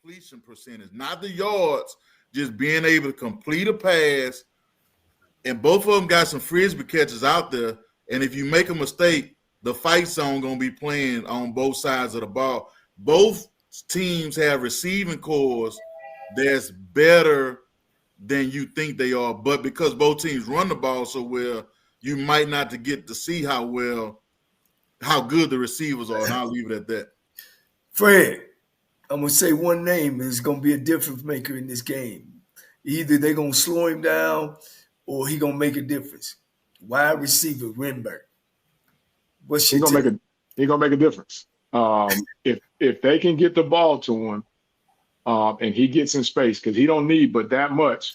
completion percentage, not the yards, just being able to complete a pass. And both of them got some frisbee catches out there. And if you make a mistake, the fight song going to be playing on both sides of the ball. Both teams have receiving cores that's better than you think they are. But because both teams run the ball so well, you might not get to see how good the receivers are. And I'll leave it at that. Fred, I'm going to say one name is going to be a difference maker in this game. Either they're going to slow him down or he going to make a difference. Wide receiver, Renberg. What's He's going to make a difference. If they can get the ball to him and he gets in space, because he don't need but that much,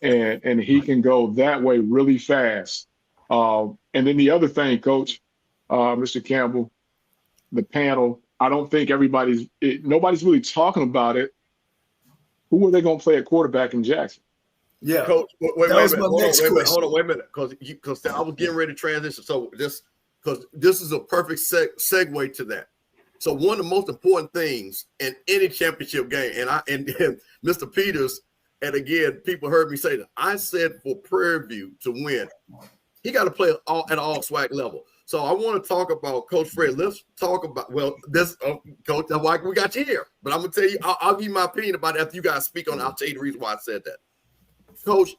and he can go that way really fast. And then the other thing, Coach, Mr. Campbell, the panel, I don't think nobody's really talking about it. Who are they going to play at quarterback in Jackson? Yeah, Coach. Wait a minute. Hold on. Wait a minute, because I was getting ready to transition. So this is a perfect segue to that. So one of the most important things in any championship game, and Mr. Peters, and again, people heard me say that. I said for Prairie View to win, he got to play at all SWAC level. So I want to talk about Coach Fred. Let's talk about this, Coach. That's why we got you here. But I'm gonna tell you, I'll give you my opinion about it after you guys speak on it. I'll tell you the reason why I said that. Coach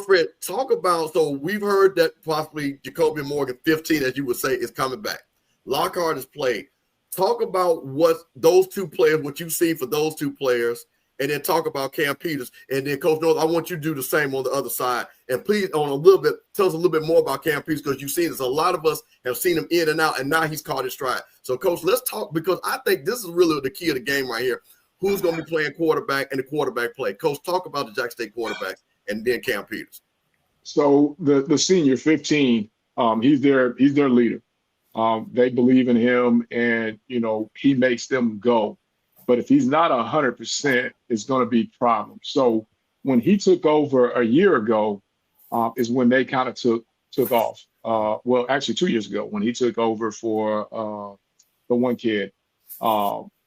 Fred, talk about. So we've heard that possibly Jacoby Morgan, 15, as you would say, is coming back. Lockhart has played. Talk about what those two players, what you've seen for those two players, and then talk about Cam Peters. And then, Coach North, I want you to do the same on the other side. And please, tell us a little bit more about Cam Peters, because you've seen this. A lot of us have seen him in and out, and now he's caught his stride. So, Coach, let's talk, because I think this is really the key of the game right here. Who's going to be playing quarterback and the quarterback play? Coach, talk about the Jackson State quarterbacks and then Cam Peters. So the senior, 15, he's their leader. They believe in him, and, he makes them go. But if he's not 100%, it's going to be a problem. So when he took over a year ago is when they kind of took off. Well, actually 2 years ago when he took over for the one kid.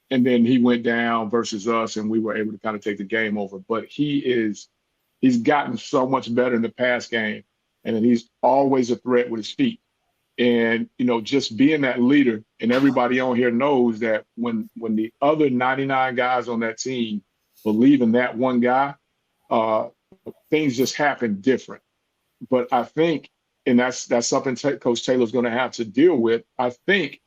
And then he went down versus us, and we were able to kind of take the game over. But he's gotten so much better in the pass game, and then he's always a threat with his feet. And, just being that leader, and everybody on here knows that when the other 99 guys on that team believe in that one guy, things just happen different. But I think, and that's something Coach Taylor's going to have to deal with. I think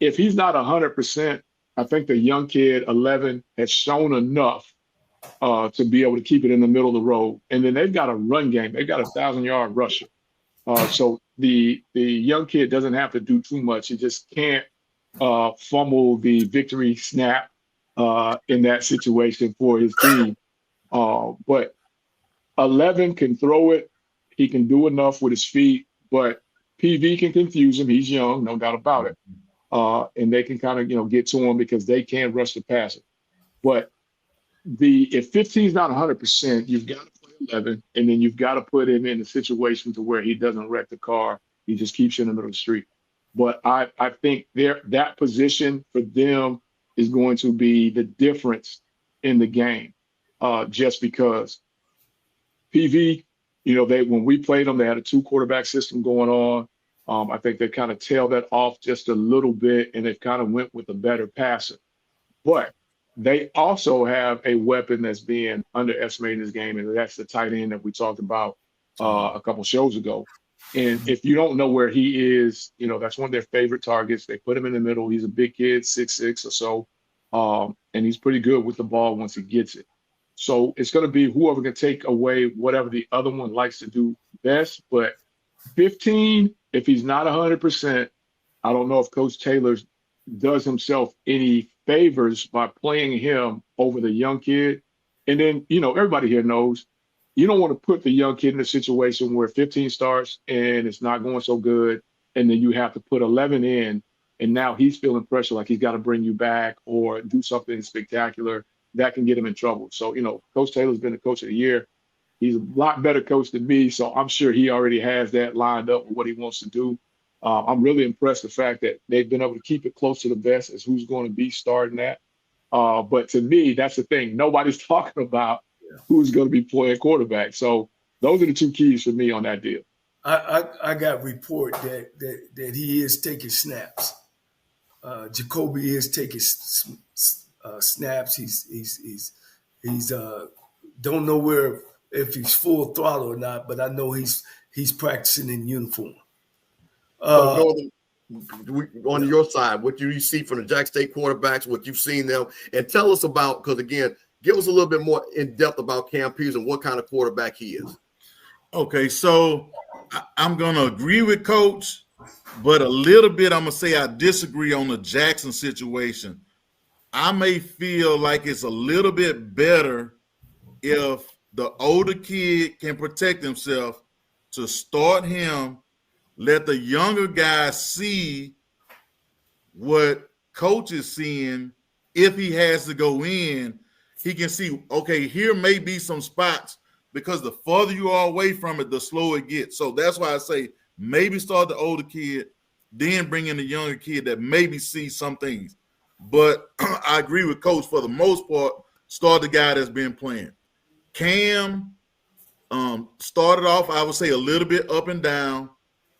if he's not 100%, I think the young kid, 11, has shown enough to be able to keep it in the middle of the road. And then they've got a run game. They've got a 1,000-yard rusher. So the young kid doesn't have to do too much. He just can't fumble the victory snap in that situation for his team. But 11 can throw it. He can do enough with his feet. But PV can confuse him. He's young, no doubt about it. And they can kind of, get to him because they can rush the passer. But if 15 is not 100%, you've got to play 11, and then you've got to put him in a situation to where he doesn't wreck the car. He just keeps you in the middle of the street. But I think that position for them is going to be the difference in the game, just because PV, when we played them, they had a 2-quarterback system going on. I think they kind of tailed that off just a little bit, and they kind of went with a better passer. But they also have a weapon that's being underestimated in this game, and that's the tight end that we talked about a couple shows ago. And if you don't know where he is, that's one of their favorite targets. They put him in the middle. He's a big kid, 6'6" or so, and he's pretty good with the ball once he gets it. So it's going to be whoever can take away whatever the other one likes to do best. But 15, if he's not 100%, I don't know if Coach Taylor does himself any favors by playing him over the young kid. And then, everybody here knows you don't want to put the young kid in a situation where 15 starts and it's not going so good, and then you have to put 11 in, and now he's feeling pressure like he's got to bring you back or do something spectacular. That can get him in trouble. So, Coach Taylor's been the coach of the year. He's a lot better coach than me, so I'm sure he already has that lined up with what he wants to do. I'm really impressed the fact that they've been able to keep it close to the best as who's going to be starting that. But to me, that's the thing. Nobody's talking about who's going to be playing quarterback. So those are the two keys for me on that deal. I got report that he is taking snaps. Jacoby is taking snaps. He's don't know if he's full throttle or not, but I know he's practicing in uniform. On your side, what do you see from the Jack State quarterbacks, what you've seen them, and tell us about, because again, give us a little bit more in depth about Cam Peters and what kind of quarterback he is. Okay, so I'm going to agree with Coach, but a little bit I'm going to say I disagree on the Jackson situation. I may feel like it's a little bit better if the older kid can protect himself to start him, let the younger guys see what Coach is seeing. If he has to go in, he can see, okay, here may be some spots, because the further you are away from it, the slower it gets. So that's why I say maybe start the older kid, then bring in the younger kid that maybe sees some things. But I agree with Coach, for the most part, start the guy that's been playing. Cam started off, I would say, a little bit up and down.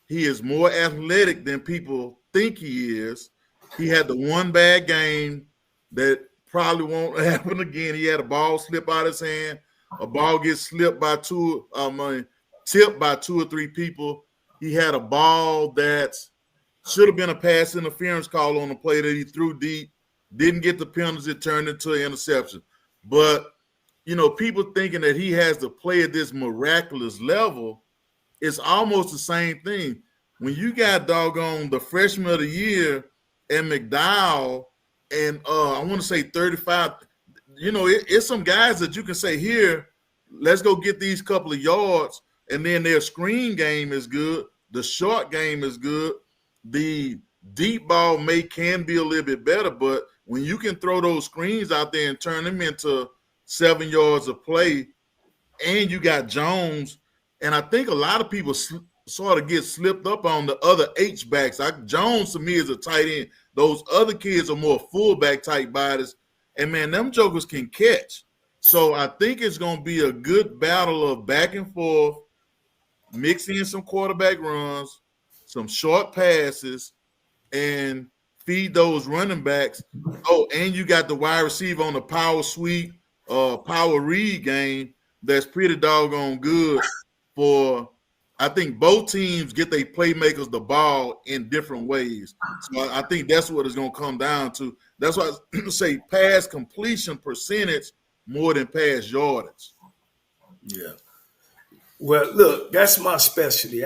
He is more athletic than people think he is. He had the one bad game that probably won't happen again. He had a ball slip out of his hand. A ball gets tipped by two or three people. He had a ball that should have been a pass interference call on the play that he threw deep. Didn't get the penalty. It turned into an interception. But, people thinking that he has to play at this miraculous level, it's almost the same thing. When you got doggone the freshman of the year and McDowell and I want to say 35, it's some guys that you can say, here, let's go get these couple of yards, and then their screen game is good. The short game is good. The deep ball can be a little bit better, but when you can throw those screens out there and turn them into 7 yards of play, and you got Jones, and I think a lot of people sort of get slipped up on the other H-backs. Jones, to me, is a tight end. Those other kids are more fullback type bodies, and, man, them jokers can catch. So I think it's going to be a good battle of back and forth, mixing in some quarterback runs, some short passes, and feed those running backs. Oh, and you got the wide receiver on the power sweep, power read game that's pretty doggone good for, I think both teams get their playmakers the ball in different ways. So I think that's what it's going to come down to. That's why I say pass completion percentage more than pass yardage. Yeah. Well, look, that's my specialty.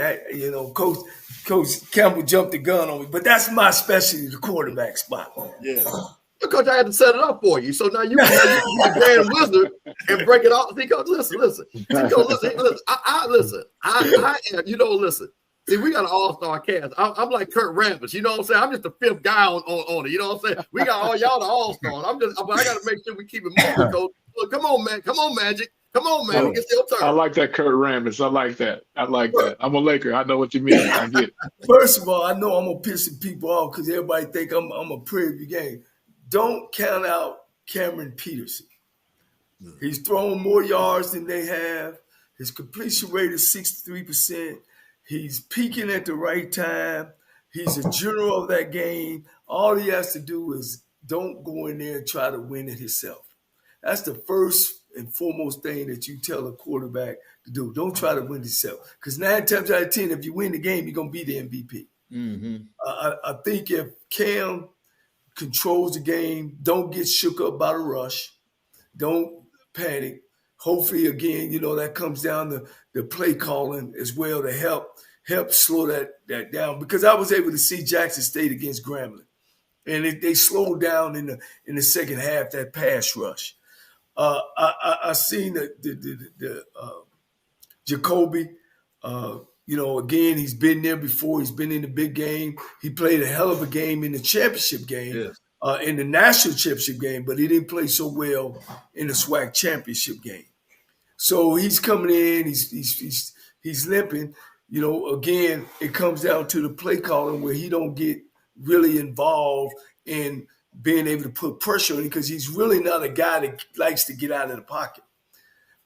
Coach Campbell jumped the gun on me, but that's my specialty, the quarterback spot. Yeah. Coach, I had to set it up for you. So now you can be the grand wizard and break it off. See, Coach, listen. See, Coach, listen. I am, listen. See, we got an all-star cast. I'm like Kurt Rambis. You know what I'm saying? I'm just the fifth guy on it. You know what I'm saying? We got all y'all the all-stars. I got to make sure we keep it moving, Coach. Look, come on, man. Come on, Magic. Come on, man. It's your turn. I like that, Kurt Rambis. I like that. I'm a Laker. I know what you mean. I get it. First of all, I know I'm going to piss some people off because everybody think I'm a Prairie View game. Don't count out Cameron Peterson. He's thrown more yards than they have. His completion rate is 63%. He's peaking at the right time. He's a general of that game. All he has to do is don't go in there and try to win it himself. That's the first and foremost thing that you tell a quarterback to do. Don't try to win yourself. Because 9 times out of 10, if you win the game, you're going to be the MVP. Mm-hmm. I think if Cam controls the game, don't get shook up by the rush, don't panic. Hopefully, again, that comes down to the play calling as well to help slow that down. Because I was able to see Jackson State against Grambling, and they slowed down in the second half, that pass rush. I seen the Jacoby. Again, he's been there before. He's been in the big game. He played a hell of a game in the championship game, in the national championship game, but he didn't play so well in the SWAC Championship game. So he's coming in. He's limping. Again, it comes down to the play calling where he don't get really involved in being able to put pressure on him because he's really not a guy that likes to get out of the pocket.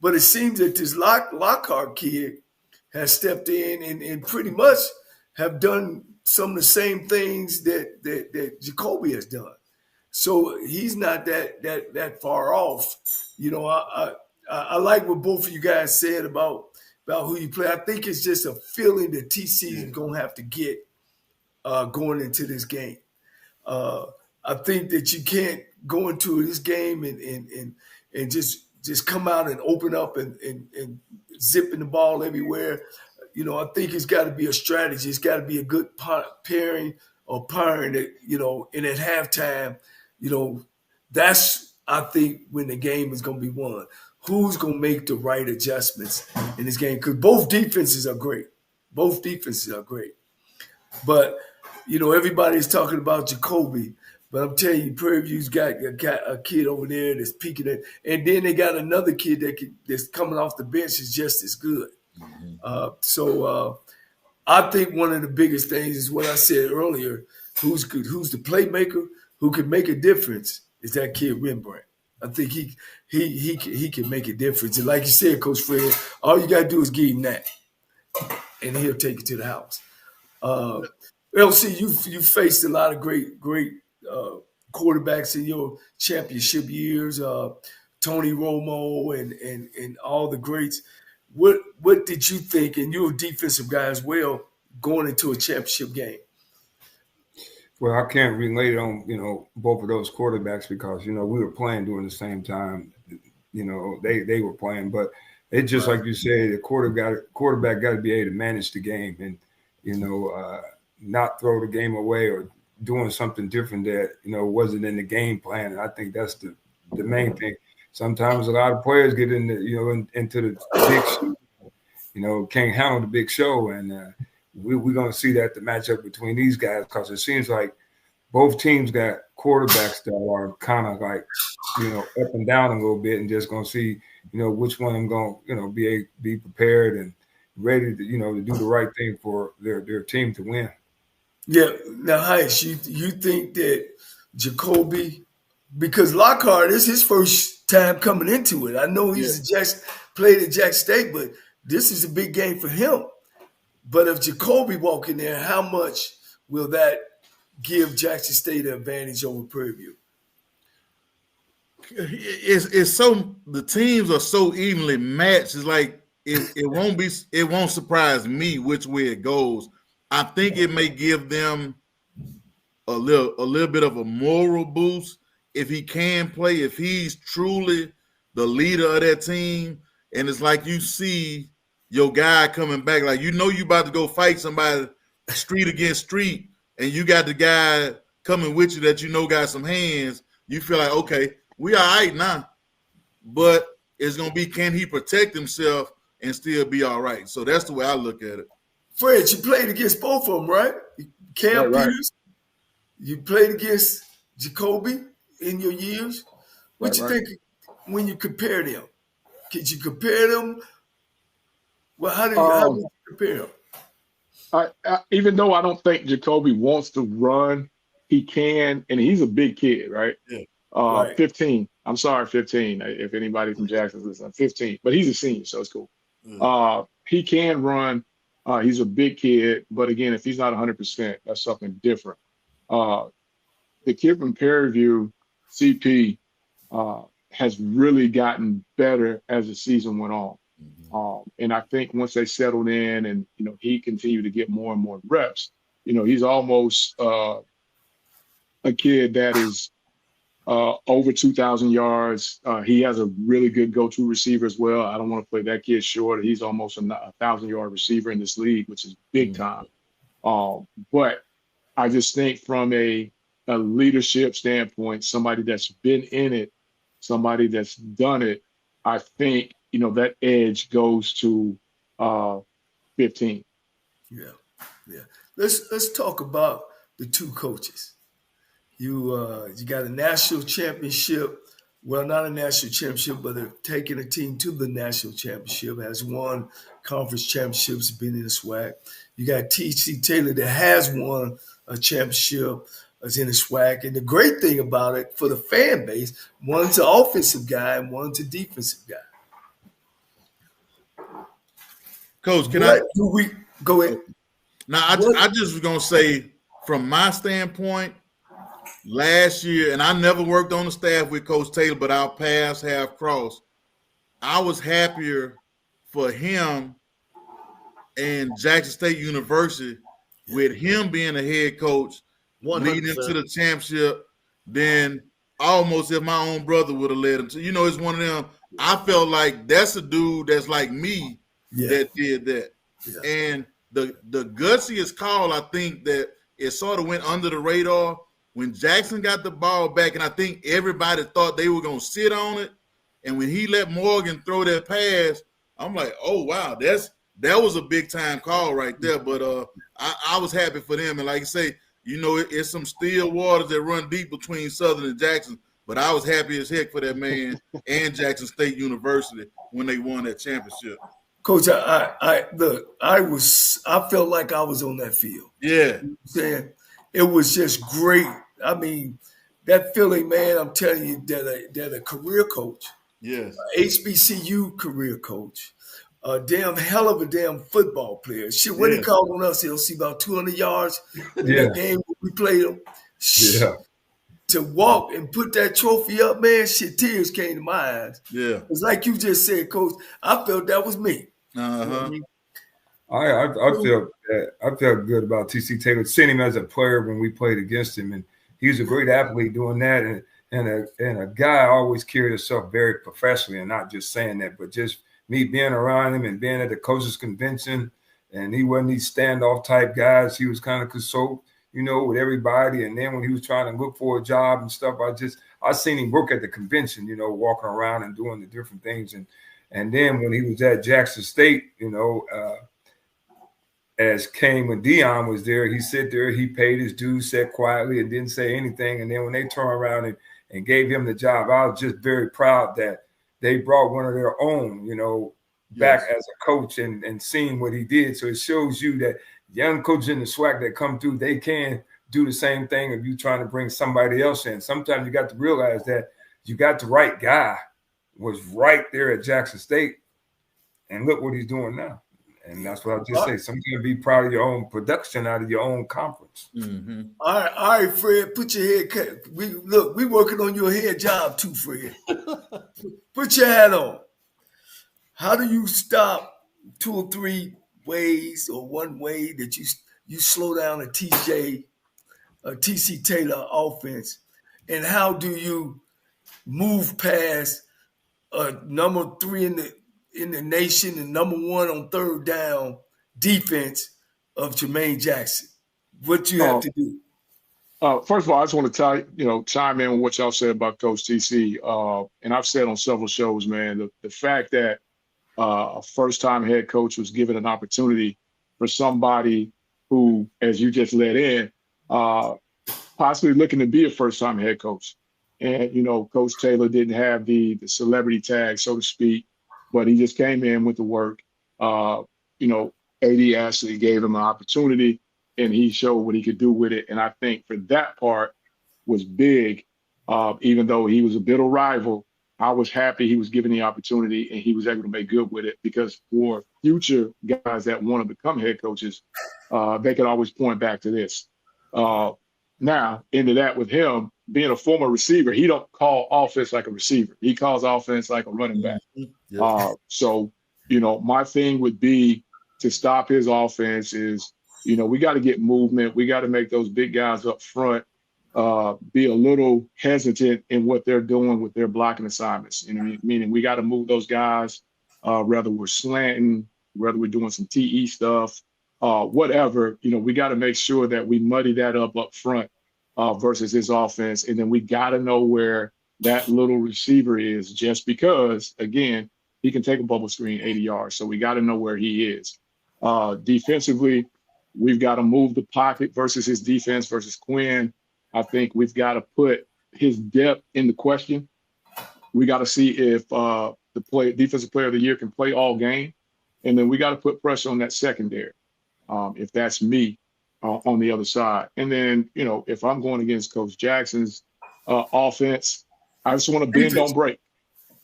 But it seems that this Lockhart kid has stepped in and pretty much have done some of the same things that Jacoby has done. So he's not that far off. You know, I like what both of you guys said about who you play. I think it's just a feeling that TC is going to have to get going into this game. I think that you can't go into this game and just come out and open up and zipping the ball everywhere. You know, I think it's got to be a strategy. It's got to be a good pairing or pairing that, you know, and at halftime, you know, that's, I think, when the game is going to be won. Who's going to make the right adjustments in this game? Because both defenses are great. Both defenses are great. But, you know, everybody's talking about Jacoby. But I'm telling you, Prairie View's got a kid over there that's peaking it. And then they got another kid that's coming off the bench is just as good. So I think one of the biggest things is what I said earlier. Who's good? Who's the playmaker? Who can make a difference? Is that kid Rembrandt? I think he can make a difference. And like you said, Coach Fred, all you got to do is give him that, and he'll take you to the house. LC, you faced a lot of great quarterbacks in your championship years. Tony Romo and all the greats. What did you think? And you're a defensive guy as well, going into a championship game. Well, I can't relate on, you know, both of those quarterbacks because, you know, we were playing during the same time, you know, they were playing. But it's just like you said, the quarterback got to be able to manage the game and, you know, not throw the game away or doing something different that, you know, wasn't in the game plan. And I think that's the main thing. Sometimes a lot of players get into the big show, you know, can't handle the big show. And we're going to see that the matchup between these guys because it seems like both teams got quarterbacks that are kind of like, you know, up and down a little bit and just going to see, you know, which one of them going to, you know, be prepared and ready to, you know, to do the right thing for their team to win. Yeah. Now, Heiss, you think that Jacoby, because Lockhart is his first time coming into it. I know he's just played at Jack State, but this is a big game for him. But if Jacoby walk in there, how much will that give Jackson State an advantage over Prairie View? It's so the teams are so evenly matched. It's like it won't surprise me which way it goes. I think it may give them a little bit of a moral boost if he can play, if he's truly the leader of that team. And it's like you see your guy coming back, like you know you about to go fight somebody street against street, and you got the guy coming with you that you know got some hands. You feel like, okay, we all right now. But it's going to be, can he protect himself and still be all right? So that's the way I look at it. Fred, you played against both of them, right? Cam Peters, you played against Jacoby in your years. What you think when you compare them? Could you compare them? Well, how do you compare them? Even though I don't think Jacoby wants to run, he can, and he's a big kid, right? Yeah. 15. I'm sorry, 15. If anybody from Jackson's listening, 15. But he's a senior, so it's cool. He can run. He's a big kid, but again, if he's not 100%, that's something different. The kid from Prairie View, CP, has really gotten better as the season went on. And I think once they settled in and, you know, he continued to get more and more reps, you know, he's almost a kid that is over 2,000 yards. He has a really good go-to receiver as well. I don't want to play that kid short. He's almost a 1,000-yard receiver in this league, which is big time. But I just think from a leadership standpoint, somebody that's been in it, somebody that's done it, I think, you know, that edge goes to 15. Yeah. Let's talk about the two coaches. You got a national championship. Well, not a national championship, but they're taking a team to the national championship, has won conference championships, been in the SWAC. You got T.C. Taylor that has won a championship is in the SWAC. And the great thing about it for the fan base, one's an offensive guy and one's a defensive guy. Coach, can go ahead? Now, I just was gonna say, from my standpoint, last year, and I never worked on the staff with Coach Taylor, but our paths have crossed. I was happier for him and Jackson State University with him being a head coach 100%. Leading into the championship than almost if my own brother would have led him to. You know, it's one of them. I felt like that's a dude that's like me that did that. Yeah. And the gutsiest call, I think, that it sort of went under the radar when Jackson got the ball back, and I think everybody thought they were going to sit on it. And when he let Morgan throw that pass, I'm like, oh, wow, that was a big-time call right there. But I was happy for them. And like I say, you know, it's some still waters that run deep between Southern and Jackson. But I was happy as heck for that man and Jackson State University when they won that championship. Coach, I felt like I was on that field. Yeah. You know what I'm saying? It was just great. I mean, that feeling, man, I'm telling you, that a career coach, yes, HBCU career coach, a damn hell of a damn football player. Shit, when he called on us, he'll see about 200 yards in that game when we played him. Yeah. To walk and put that trophy up, man, shit, tears came to my eyes. Yeah. It's like you just said, Coach, I felt that was me. Uh-huh. You know what I mean? I felt good about TC Taylor, seeing him as a player when we played against him, and he was a great athlete doing that, and a guy always carried himself very professionally, and not just saying that, but just me being around him and being at the coaches convention, and he wasn't these standoff type guys. He was kind of consult, you know, with everybody, and then when he was trying to look for a job and stuff, I seen him work at the convention, you know, walking around and doing the different things, and then when he was at Jackson State, you know, as came when Dion was there, he sat there, he paid his dues, sat quietly and didn't say anything. And then when they turned around and gave him the job, I was just very proud that they brought one of their own, you know, back as a coach and seeing what he did. So it shows you that young coaches in the SWAC that come through, they can do the same thing if you're trying to bring somebody else in. Sometimes you got to realize that you got the right guy was right there at Jackson State, and look what he's doing now. And that's what I just say. Sometimes be proud of your own production out of your own conference. Mm-hmm. All right, Fred, put your head. We working on your head job too, Fred. Put your hat on. How do you stop 2 or 3 ways or one way that you slow down a TC Taylor offense, and how do you move past number 3 in the nation and number 1 on third down defense of Jermaine Jackson? What you have to do? First of all, I just want to chime in on what y'all said about Coach TC. And I've said on several shows, man, the fact that a first-time head coach was given an opportunity for somebody who, as you just let in, possibly looking to be a first-time head coach. And, you know, Coach Taylor didn't have the celebrity tag, so to speak, but he just came in with the work. You know, AD actually gave him an opportunity, and he showed what he could do with it. And I think for that part was big, even though he was a bitter rival. I was happy he was given the opportunity and he was able to make good with it, because for future guys that want to become head coaches, they could always point back to this. Now, into that with him being a former receiver, he don't call offense like a receiver. He calls offense like a running back. Yep. So, you know, my thing would be to stop his offense is, you know, we got to get movement. We got to make those big guys up front be a little hesitant in what they're doing with their blocking assignments. You know, meaning we got to move those guys, whether we're slanting, whether we're doing some TE stuff, whatever. You know, we got to make sure that we muddy that up front versus his offense. And then we got to know where that little receiver is, just because, again, he can take a bubble screen 80 yards. So we got to know where he is. Defensively, we've got to move the pocket versus his defense versus Quinn. I think we've got to put his depth into question. We got to see if the defensive player of the year can play all game. And then we got to put pressure on that secondary. If that's me, on the other side. And then, if I'm going against Coach Jackson's offense, I just want to bend, don't break.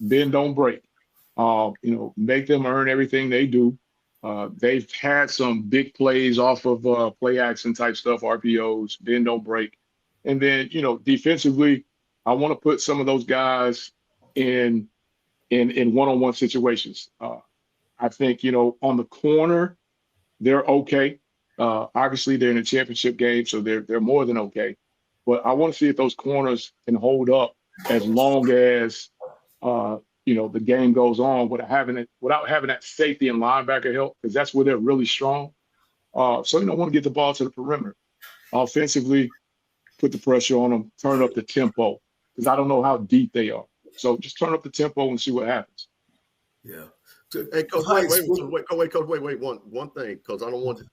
Bend, don't break. Make them earn everything they do. They've had some big plays off of play action type stuff, RPOs, bend, don't break. And then, defensively, I want to put some of those guys in one-on-one situations. I think, on the corner, they're okay. Obviously, they're in a championship game, so they're more than okay. But I want to see if those corners can hold up as long as the game goes on without having that safety and linebacker help, because that's where they're really strong. So I want to get the ball to the perimeter. Offensively, put the pressure on them, turn up the tempo, because I don't know how deep they are. So just turn up the tempo and see what happens. Yeah. Hey, Coach, wait, one thing, because I don't want to.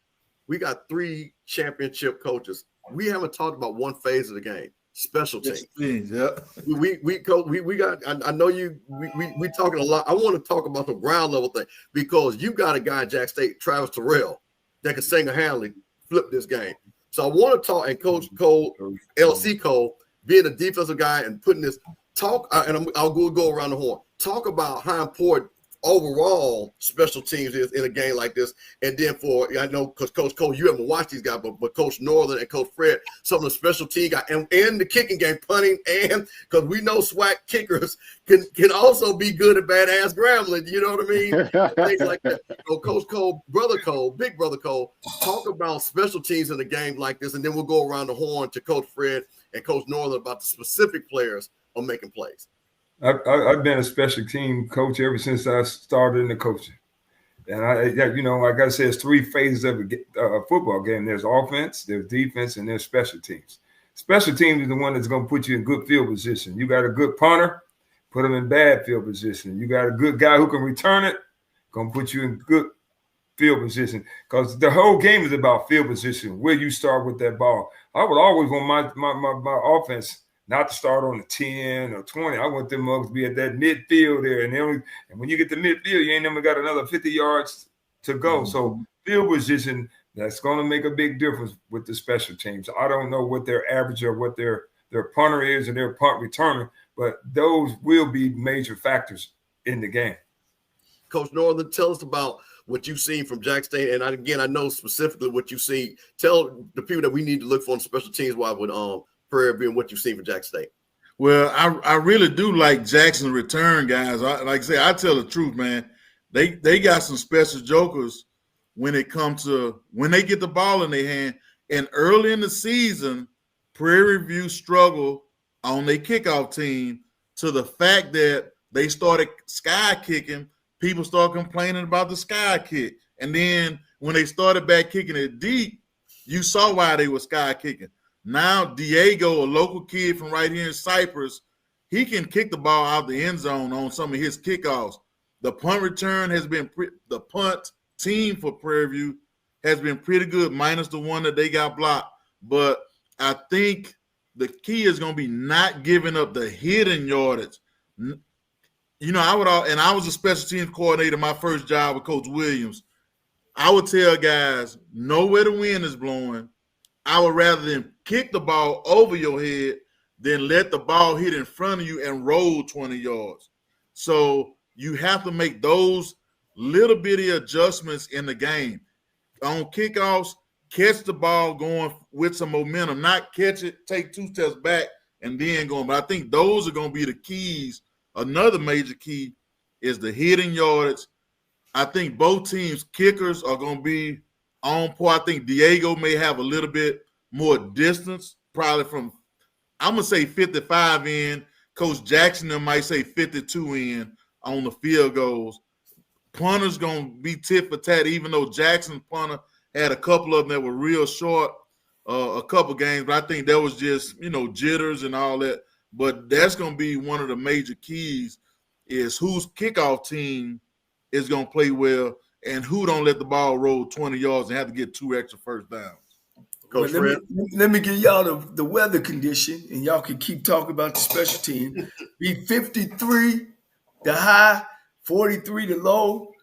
We got 3 championship coaches. We haven't talked about one phase of the game, special teams. Yeah. We got. I know you. We talking a lot. I want to talk about the ground level thing, because you got a guy at Jack State, Travis Terrell, that can single-handedly flip this game. So I want to talk, and Coach Cole, LC Cole, being a defensive guy and putting this talk, and I'll go around the horn. Talk about how important overall special teams is in a game like this. And then I know, because Coach Cole, you haven't watched these guys, but Coach Northern and Coach Fred, some of the special team guys, and the kicking game, punting, and because we know SWAC kickers can also be good at badass scrambling, you know what I mean? Things like that. So Coach Cole, big brother Cole, talk about special teams in a game like this, and then we'll go around the horn to Coach Fred and Coach Northern about the specific players on making plays. I've been a special team coach ever since I started in the coaching. And like I said, it's 3 phases of a football game. There's offense, there's defense, and there's special teams. Special teams is the one that's going to put you in good field position. You got a good punter, put him in bad field position. You got a good guy who can return it, going to put you in good field position, because the whole game is about field position, where you start with that ball. I would always want my offense not to start on the 10 or 20. I want them mugs to be at that midfield there. And when you get to midfield, you ain't never got another 50 yards to go. Mm-hmm. So field position, that's going to make a big difference with the special teams. I don't know what their average or what their punter is or their punt returner, but those will be major factors in the game. Coach Northern, tell us about what you've seen from Jack State. And I know specifically what you've seen. Tell the people that we need to look for on special teams while with Prairie View and what you've seen from Jack State. Well, I really do like Jackson's return guys. Like I say, I tell the truth, man. They got some special jokers when it comes to when they get the ball in their hand. And early in the season, Prairie View struggled on their kickoff team to the fact that they started sky kicking. People started complaining about the sky kick. And then when they started back kicking it deep, you saw why they were sky kicking. Now, Diego, a local kid from right here in Cypress, he can kick the ball out the end zone on some of his kickoffs. The punt return has been the punt team for Prairie View has been pretty good, minus the one that they got blocked. But I think the key is going to be not giving up the hidden yardage. I was a special teams coordinator my first job with Coach Williams. I would tell guys, know where the wind is blowing. I would rather than kick the ball over your head than let the ball hit in front of you and roll 20 yards. So you have to make those little bitty adjustments in the game. On kickoffs, catch the ball going with some momentum, not catch it, take 2 steps back, and then going. But I think those are going to be the keys. Another major key is the hidden yardage. I think both teams' kickers are going to be on point. I think Diego may have a little bit more distance, probably from, I'm going to say 55 in. Coach Jackson might say 52 in on the field goals. Punter's going to be tit for tat, even though Jackson's punter had a couple of them that were real short, a couple games. But I think that was just, jitters and all that. But that's going to be one of the major keys is whose kickoff team is going to play well and who don't let the ball roll 20 yards and have to get 2 extra first downs. Coach Fred? Let me give y'all the weather condition, and y'all can keep talking about the special team. Be 53 the high, 43 the low,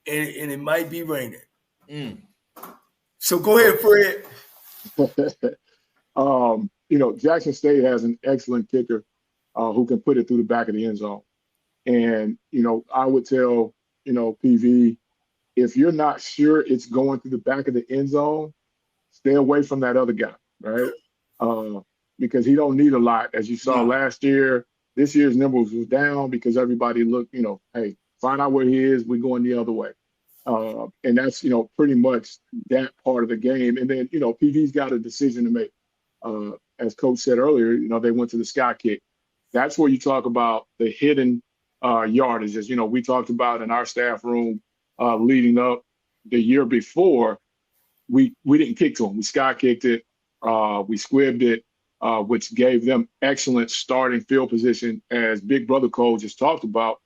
and it might be raining. So go ahead, Fred. Jackson State has an excellent kicker who can put it through the back of the end zone. And, I would tell, PV, if you're not sure it's going through the back of the end zone, stay away from that other guy, right? Because he don't need a lot. As you saw last year, this year's numbers was down because everybody looked, hey, find out where he is. We're going the other way. And that's, pretty much that part of the game. And then, PV's got a decision to make. As Coach said earlier, they went to the sky kick. That's where you talk about the hidden yardage. As we talked about in our staff room leading up the year before, we didn't kick to him. We sky kicked it. We squibbed it, which gave them excellent starting field position, as Big Brother Cole just talked about.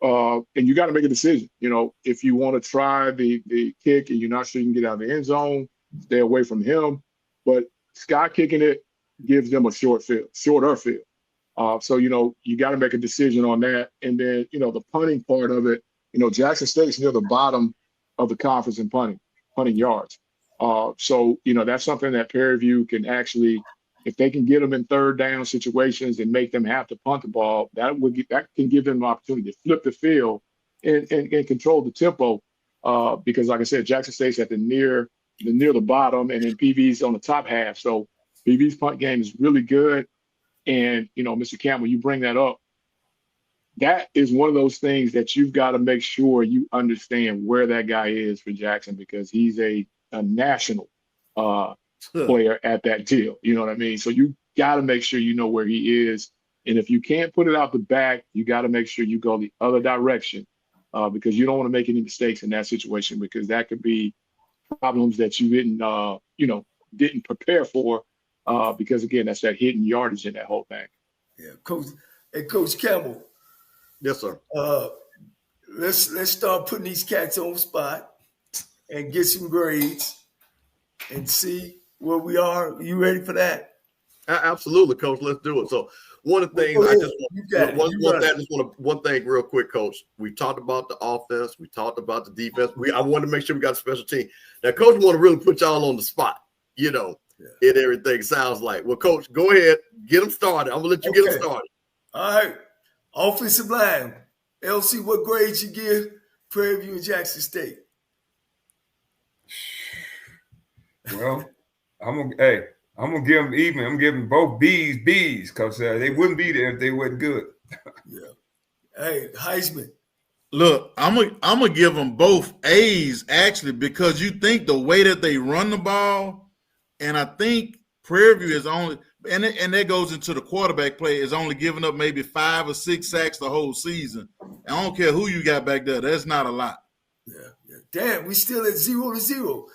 And you got to make a decision. If you want to try the kick and you're not sure you can get out of the end zone, stay away from him. But sky kicking it gives them a shorter field. So, you got to make a decision on that. And then, the punting part of it, Jackson State's near the bottom of the conference in punting yards. So, that's something that Prairie View can actually, if they can get them in third down situations and make them have to punt the ball, that can give them an opportunity to flip the field and control the tempo. Because, like I said, Jackson State's at the near the bottom, and then PV's on the top half. So PV's punt game is really good. And, Mr. Campbell, you bring that up. That is one of those things that you've got to make sure you understand where that guy is for Jackson, because he's a national player at that deal. You know what I mean? So you got to make sure you know where he is. And if you can't put it out the back, you got to make sure you go the other direction because you don't want to make any mistakes in that situation, because that could be problems that you didn't prepare for because, again, that's that hidden yardage in that whole thing. Yeah, Coach Campbell. Yes, sir. Let's start putting these cats on the spot and get some grades and see where we are. You ready for that? Absolutely, Coach. Let's do it. So one of the things one thing real quick, Coach. We talked about the offense. We talked about the defense. I wanted to make sure we got a special team. Now, Coach, want to really put y'all on the spot. And everything sounds like. Well, Coach, go ahead, get them started. I'm gonna let you get them started. All right. Offensive line. LC, what grades you give Prairie View and Jackson State? Well, I'm gonna give them even. I'm giving both B's because they wouldn't be there if they weren't good. Yeah. Hey, Heisman. Look, I'm gonna give them both A's actually, because you think the way that they run the ball, and I think Prairie View is only, and that goes into the quarterback play, is only giving up maybe 5 or 6 sacks the whole season. And I don't care who you got back there. That's not a lot. Yeah. Damn, we still at 0-0.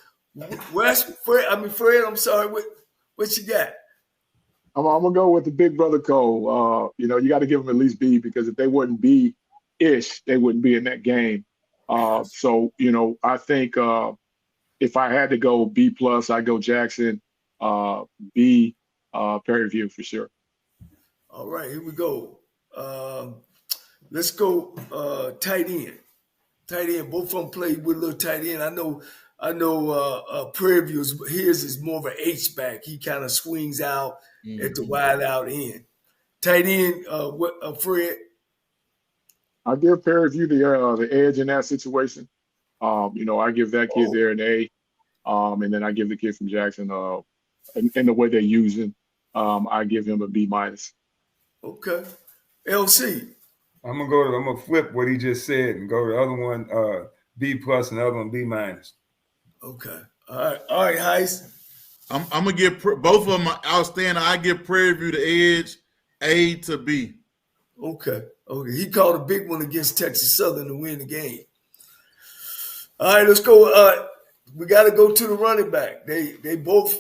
Fred, I'm sorry. What you got? I'm gonna go with the Big Brother Cole. You got to give them at least B, because if they wouldn't B-ish, they wouldn't be in that game. So I think if I had to go B+, I'd go Jackson. B, Prairie View for sure. All right, here we go. Let's go tight end. Tight end. Both of them played with a little tight end. I know Prairie View, his is more of an H-back. He kind of swings out at the wide out end. Tight end, Fred? I give Prairie View the edge in that situation. I give that kid there an A. And then I give the kid from Jackson, and the way they use him, I give him a B-. Okay. LC. I'm gonna flip what he just said and go to the other one B+ and the other one B-. Okay. All right, Heist. I'm gonna give both of them outstanding. I give Prairie View the edge, A to B. Okay. He called a big one against Texas Southern to win the game. All right, let's go. We got to go to the running back. They both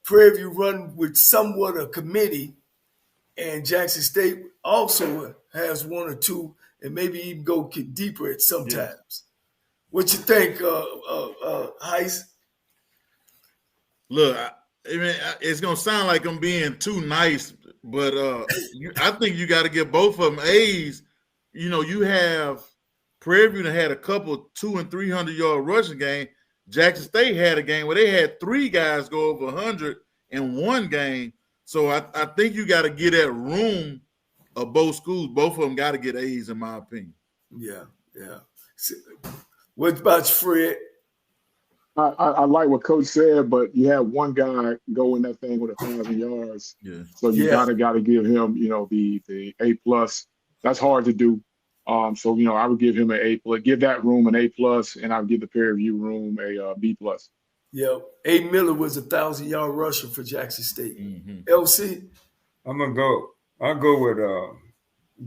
Prairie View run with somewhat a committee, and Jackson State also has one or two, and maybe even go deeper at sometimes. Yes. What you think, Heist? Look, it's gonna sound like I'm being too nice, but I think you got to give both of them A's. You have Prairie View that had a couple 200- and 300-yard rushing game. Jackson State had a game where they had 3 guys go over 100 in one game. So I think you got to get that room of both schools. Both of them got to get A's, in my opinion. Yeah. So, what about Fred? I like what Coach said, but you have one guy go in that thing with 1,000 yards. Yeah. So you gotta give him, the A+. That's hard to do. So I would give him an A+. Give that room an A+, and I would give the Prairie View room a B+. Yeah, A. Miller was a 1,000-yard rusher for Jackson State. Mm-hmm. LC? I'll go with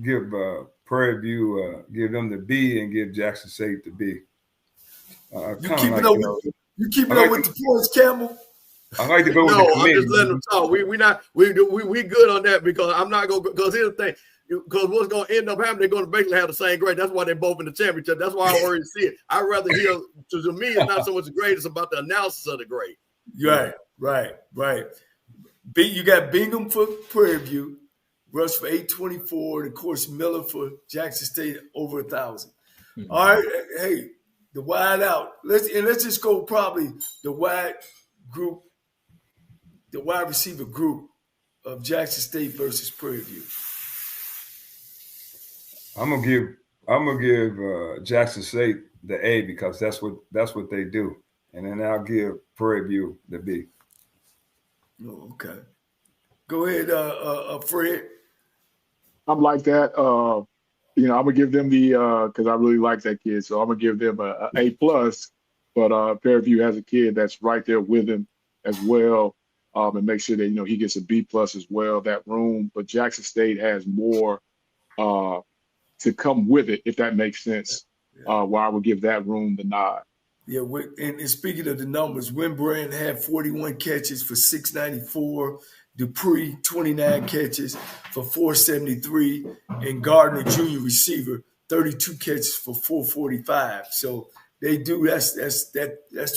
give Prairie View, give them the B and give Jackson State the B. You keeping up with the points, Campbell? I like to go with the committee. I'm just letting them talk. We good on that because I'm not going because here's the thing. Because what's going to end up happening, they're going to basically have the same grade. That's why they're both in the championship. That's why I already see it. I'd rather hear, to me, it's not so much the grade, it's about the analysis of the grade. Right. You got Bingham for Prairie View, Rush for 824, and of course Miller for Jackson State over 1,000. Mm-hmm. All right, hey, the wide out. Let's just go probably the wide receiver group of Jackson State versus Prairie View. I'm gonna give Jackson State the A because that's what they do, and then I'll give Prairie View the B. Oh, okay. Go ahead, Fred. I'm like that. I'm gonna give them the because I really like that kid, so I'm gonna give them a A+. But Prairie View has a kid that's right there with him as well, and make sure that he gets a B+ as well. That room, but Jackson State has more to come with it, if that makes sense. Where I would give that room the nod. Yeah, and speaking of the numbers, Wimbrand had 41 catches for 694, Dupree 29 catches for 473, and Gardner, junior receiver, 32 catches for 445. So they do. That's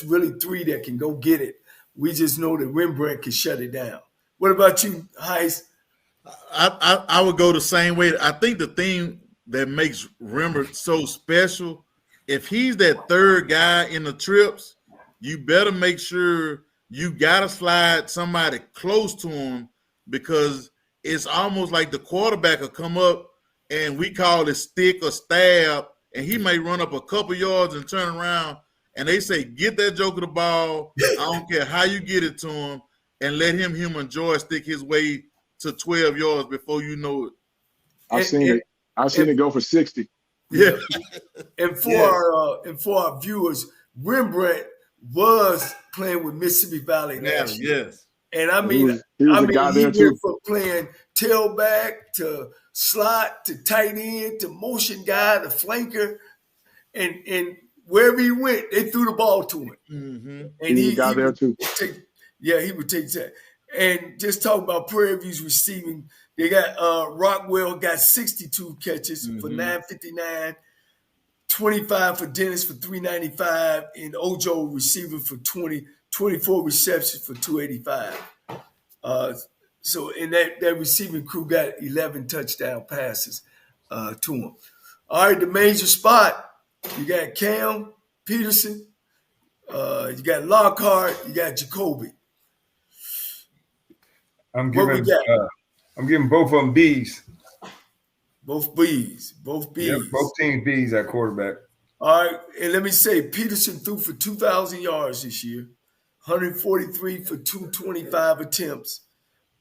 really 3 that can go get it. We just know that Wimbrand can shut it down. What about you, Heist? I would go the same way. I think the thing that makes Rembert so special, if he's that third guy in the trips, you better make sure you got to slide somebody close to him, because it's almost like the quarterback will come up and we call it stick or stab, and he may run up a couple yards and turn around, and they say, get that joker the ball. I don't care how you get it to him, and let him enjoy stick his way to 12 yards before you know it. I've seen it go for 60. Yeah. And for our viewers, Rembrandt was playing with Mississippi Valley last year. Yes. And he went from playing tailback to slot to tight end to motion guy to flanker, and wherever he went, they threw the ball to him. Mm-hmm. And he got there too. He would take that. And just talking about Prairie View's receiving, they got Rockwell got 62 catches for 959, 25 for Dennis for 395, and Ojo receiving for 24 receptions for 285. So in that receiving crew got 11 touchdown passes to him. All right, the major spot, you got Cam, Peterson, you got Lockhart, you got Jacoby. I'm giving both of them B's. Both B's. Yep, both teams B's at quarterback. All right, and let me say, Peterson threw for 2,000 yards this year, 143 for 225 attempts.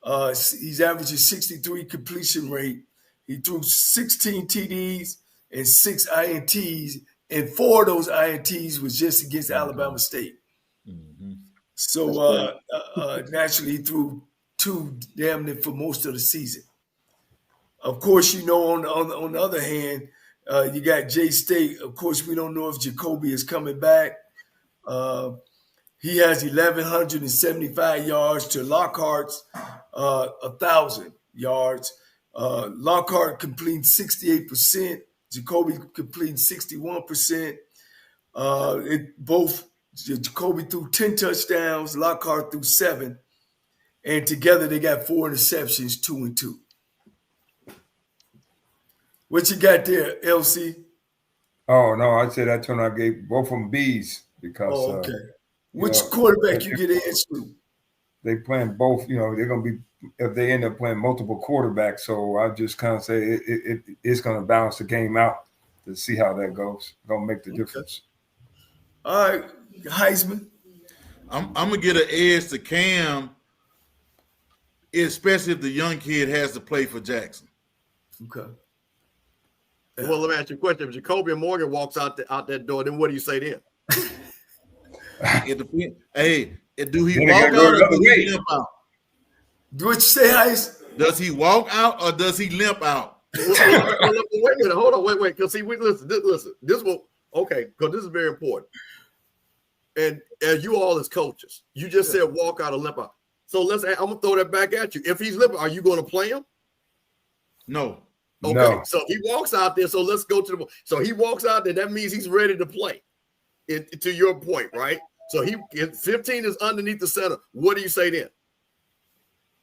He's averaging 63 completion rate. He threw 16 TDs and 6 INTs, and 4 of those INTs was just against Alabama State. Mm-hmm. So naturally, he threw 2 damn near for most of the season. Of course, on the other hand, you got J State. Of course, we don't know if Jacoby is coming back. He has 1,175 yards to Lockhart's 1,000 yards. Lockhart completing 68%. Jacoby completing 61%. Jacoby threw 10 touchdowns. Lockhart threw 7. And together they got 4 interceptions, 2 and 2. What you got there, LC? Oh, no, I said I gave both of them B's. because okay. Which quarterback you get edge to? They playing both. You know, they're gonna be if they end up playing multiple quarterbacks. So I just kind of say it's gonna balance the game out to see how that goes. Gonna make the difference. All right, Heisman. I'm gonna get an edge to Cam, especially if the young kid has to play for Jackson. Okay. Well, let me ask you a question. If Jacoby Morgan walks out that door, then what do you say then? It depends. Hey, do he walk out or does he limp out? Do what you say, Heis? Does he walk out or does he limp out? Wait a minute. Hold on. Wait. Because see, listen. This will because this is very important. And as you all as coaches, you just said walk out or limp out. So I'm gonna throw that back at you. If he's limping, are you going to play him? No. Okay. No. So he walks out there. So let's go to so he walks out there. That means he's ready to play. To your point, right? So 15 is underneath the center. What do you say then?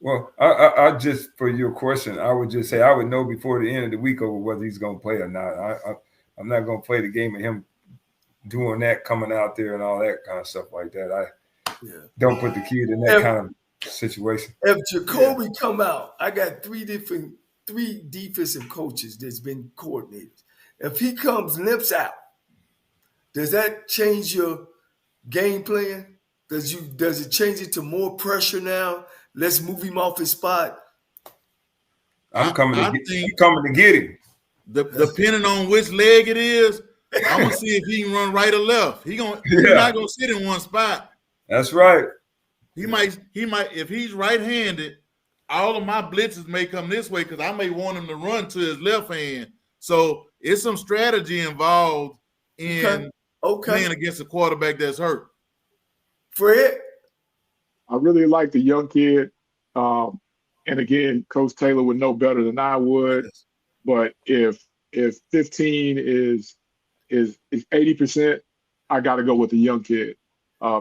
Well, I just for your question, I would just say I would know before the end of the week over whether he's going to play or not. I'm not going to play the game of him doing that, coming out there and all that kind of stuff like that. Don't put the kid in that kind of situation. If Jacoby come out, I got three defensive coaches that's been coordinated. If he limps out, does that change your game plan? Does it change it to more pressure now? Let's move him off his spot. I'm coming to get him. Depending on which leg it is, I'm gonna see if he can run right or left. He's not gonna sit in one spot. That's right. He might if he's right-handed, all of my blitzes may come this way because I may want him to run to his left hand. So it's some strategy involved in playing against a quarterback that's hurt. Fred? I really like the young kid. And again, Coach Taylor would know better than I would. But if 15 is 80%, I got to go with the young kid.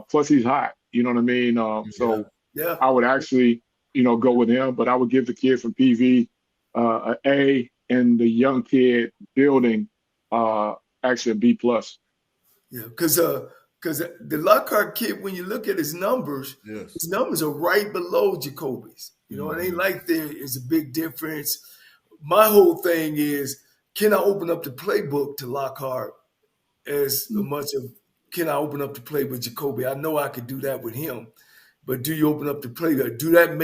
Plus he's hot. You know what I mean? So I would actually, go with him. But I would give the kid from PV an A, and the young kid building actually a B+. Yeah, because the Lockhart kid, when you look at his numbers, his numbers are right below Jacoby's. It ain't like there is a big difference. My whole thing is, can I open up the playbook to Lockhart as much of can I open up the play with Jacoby? I know I could do that with him, but do you open up the play? Do that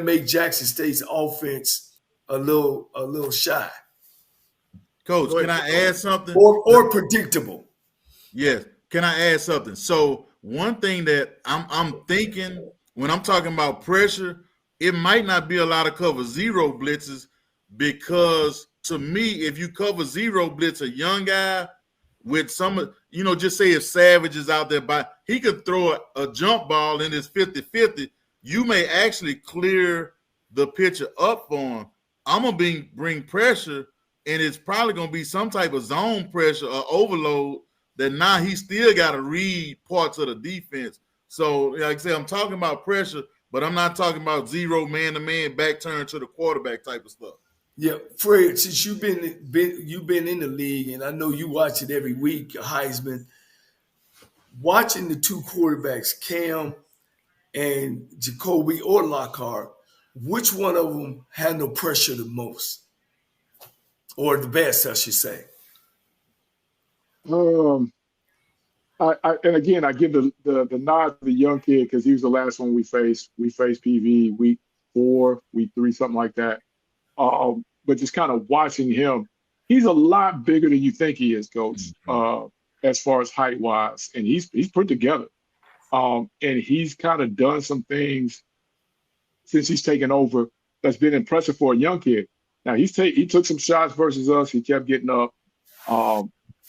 make Jackson State's offense a little shy? Coach, can I add something? Or predictable? Yes. Can I add something? So one thing that I'm thinking when I'm talking about pressure, it might not be a lot of cover zero blitzes because to me, if you cover zero blitz a young guy with some, just say if Savage is out there, he could throw a jump ball in his 50-50. You may actually clear the pitcher up for him. I'm going to bring pressure, and it's probably going to be some type of zone pressure or overload that now he still got to read parts of the defense. So, like I said, I'm talking about pressure, but I'm not talking about zero man-to-man back turn to the quarterback type of stuff. Yeah, Fred, since you've been in the league, and I know you watch it every week, Heisman, watching the two quarterbacks, Cam and Jacoby or Lockhart, which one of them handle pressure the most? Or the best, I should say. And again, I give the nod to the young kid because he was the last one we faced. We faced PV week 4, week 3, something like that. But just kind of watching him, he's a lot bigger than you think he is, Coach, as far as height-wise. And he's put together. And he's kind of done some things since he's taken over that's been impressive for a young kid. Now, he took some shots versus us. He kept getting up.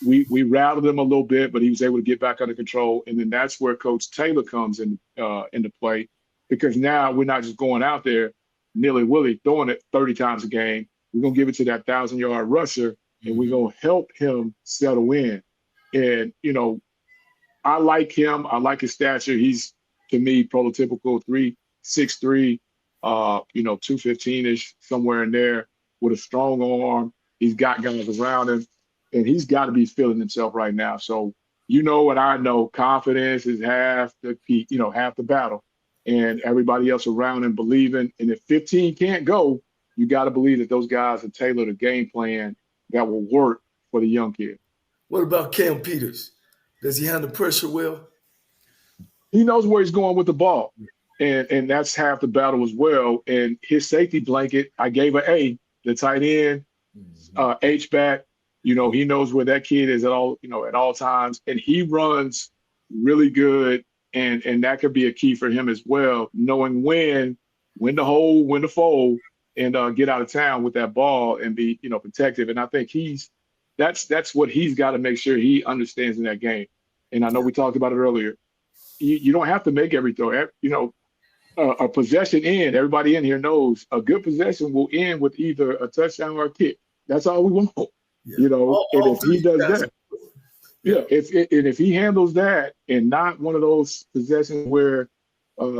We rattled him a little bit, but he was able to get back under control. And then that's where Coach Taylor comes into play, because now we're not just going out there nilly-willy throwing it 30 times a game. We're going to give it to that 1,000-yard rusher, and we're going to help him settle in. And, I like him. I like his stature. He's, to me, prototypical 6'3", 215-ish, somewhere in there, with a strong arm. He's got guys around him, and he's got to be feeling himself right now. So you know, and I know confidence is half the key, you know, half the battle, and everybody else around him believing. And if 15 can't go, you got to believe that those guys have tailored a game plan that will work for the young kid. What about Cam Peters? Does he handle pressure well? He knows where he's going with the ball, and that's half the battle as well. And his safety blanket, I gave an A. The tight end, H-back, you know, he knows where that kid is at all times, and he runs really good, and that could be a key for him as well, knowing when to hold, when to fold, and get out of town with that ball and be, you know, protective. And I think that's what he's got to make sure he understands in that game. And I know we talked about it earlier. You don't have to make every throw. You know, a possession everybody in here knows a good possession will end with either a touchdown or a kick. That's all we want. Yeah. You know, and if he does that, if he handles that and not one of those possessions where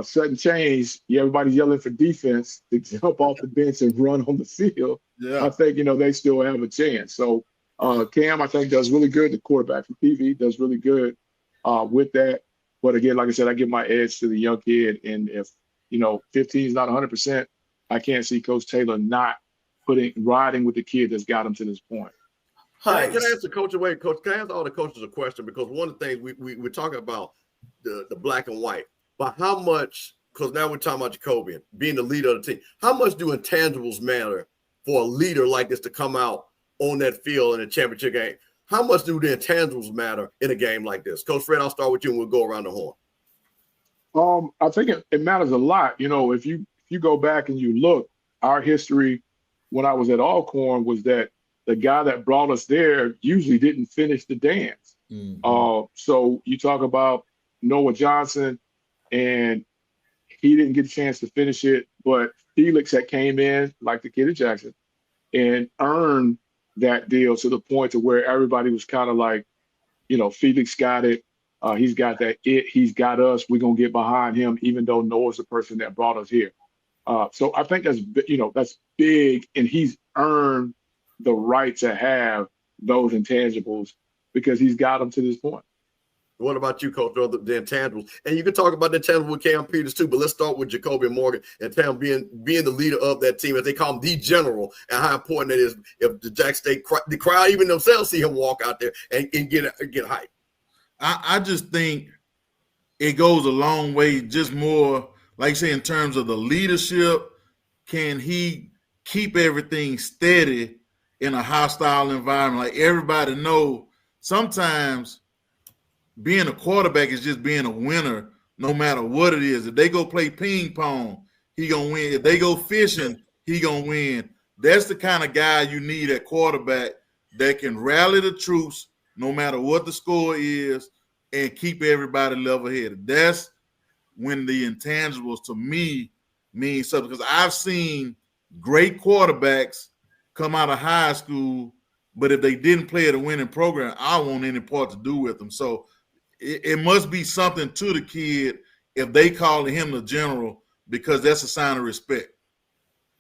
sudden change, everybody's yelling for defense to jump off the bench and run on the field, I think, you know, they still have a chance. So Cam, I think, does really good. The quarterback from TV does really good with that. But again, like I said, I give my edge to the young kid. And if, you know, 15 is not 100%, I can't see Coach Taylor not riding with the kid that's got him to this point. Can I ask the coach away, Coach? Can I ask all the coaches a question? Because one of the things we're talking about the black and white, but how much, because now we're talking about Jacoby being the leader of the team, how much do intangibles matter for a leader like this to come out on that field in a championship game? How much do the intangibles matter in a game like this? Coach Fred, I'll start with you and we'll go around the horn. I think it matters a lot. You know, if you go back and you look, our history when I was at Alcorn was that the guy that brought us there usually didn't finish the dance. Mm-hmm. So you talk about Noah Johnson, and he didn't get a chance to finish it, but Felix had came in, like the kid at Jackson, and earned that deal to the point to where everybody was kind of like, you know, Felix got it. He's got that he's got us. We're going to get behind him, even though Noah's the person that brought us here. So I think that's big, and he's earned the right to have those intangibles because he's got them to this point. What about you, Coach? The intangibles, and you can talk about the intangibles with Cam Peters too. But let's start with Jacoby Morgan and Cam being the leader of that team, as they call him, the general, and how important it is if the Jack State the crowd, even themselves, see him walk out there and get hyped. I just think it goes a long way. Just more, like I say, in terms of the leadership, can he keep everything steady in a hostile environment? Like everybody know, sometimes being a quarterback is just being a winner no matter what it is. If they go play ping pong, he gonna win. If they go fishing, he gonna win. That's the kind of guy you need at quarterback that can rally the troops no matter what the score is and keep everybody level-headed. That's when the intangibles to me mean something, because I've seen great quarterbacks come out of high school, but if they didn't play at a winning program, I don't want any part to do with them. So it must be something to the kid if they call him the general, because that's a sign of respect.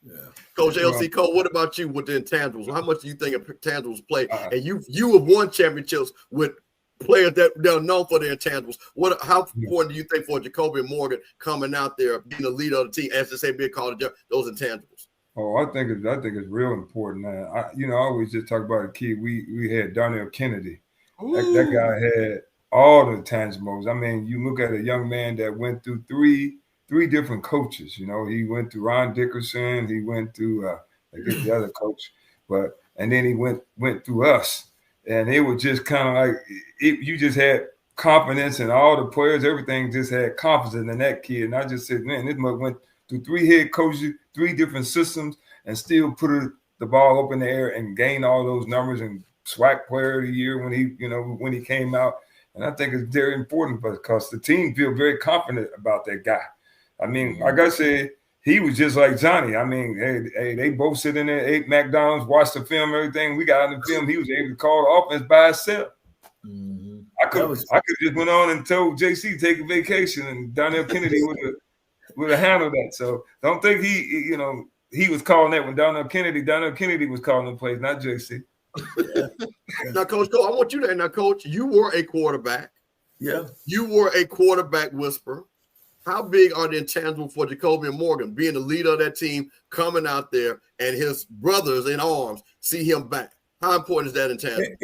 Yeah. Coach LC Cole, what about you with the intangibles? How much do you think intangibles play? And you have won championships with players that are known for their intangibles. How important do you think for Jacoby Morgan coming out there, being the leader of the team, as to say, being called those intangibles? Oh, I think it's real important. I always just talk about a kid. We had Darnell Kennedy. That guy had all the intangibles. I mean, you look at a young man that went through three different coaches. You know, he went through Ron Dickerson. He went through I guess the other coach, and then he went through us. And it was just kind of like you just had confidence in all the players. Everything just had confidence in that kid. And I just said, man, this mother went through 3 head coaches, 3 different systems, and still put the ball up in the air and gain all those numbers and SWAC player of the year when he came out. And I think it's very important because the team feel very confident about that guy. I mean, like I said, he was just like Johnny. I mean, hey, they both sit in there, ate McDonald's, watched the film, everything. We got on the film. He was able to call the offense by himself. Mm-hmm. I could just went on and told JC to take a vacation, and Darnell Kennedy would have handled that. So don't think he was calling that when Darnell Kennedy was calling the plays, not JC. Now, Coach Cole, I want you to now, Coach, you were a quarterback. Yeah. You were a quarterback whisperer. How big are the intangibles for Jacoby Morgan, being the leader of that team, coming out there, and his brothers in arms see him back? How important is that intangible?